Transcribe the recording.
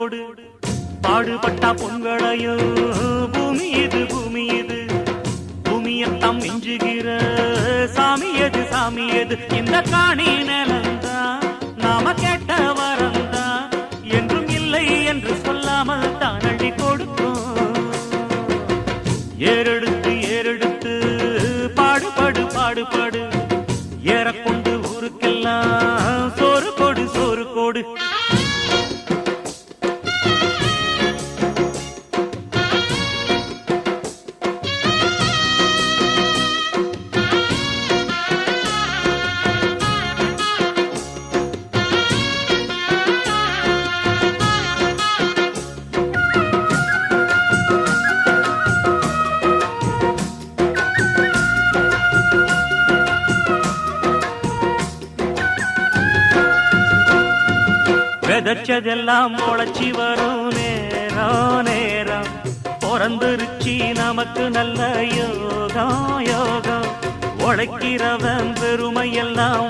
பாடுபட்டா பொங்கலையோ பூமி இது பூமி இது பூமியத்தம் மிஞ்சுகிற சாமி எது இந்த காணி நிலந்தான் நாம கேட்ட வரந்தான் என்றும் இல்லை என்று சொல்லாமல் தான் அள்ளி கொடுக்கும். ஏறெடுத்து பாடுபடு ஏறக்கொண்டு ஊருக்கெல்லாம் சோறு கோடு. விதைச்சதெல்லாம் முளைச்சி வரும் நேரம் பிறந்துருச்சி நமக்கு நல்ல யோகம் உழைக்கிறவன் பெருமையெல்லாம்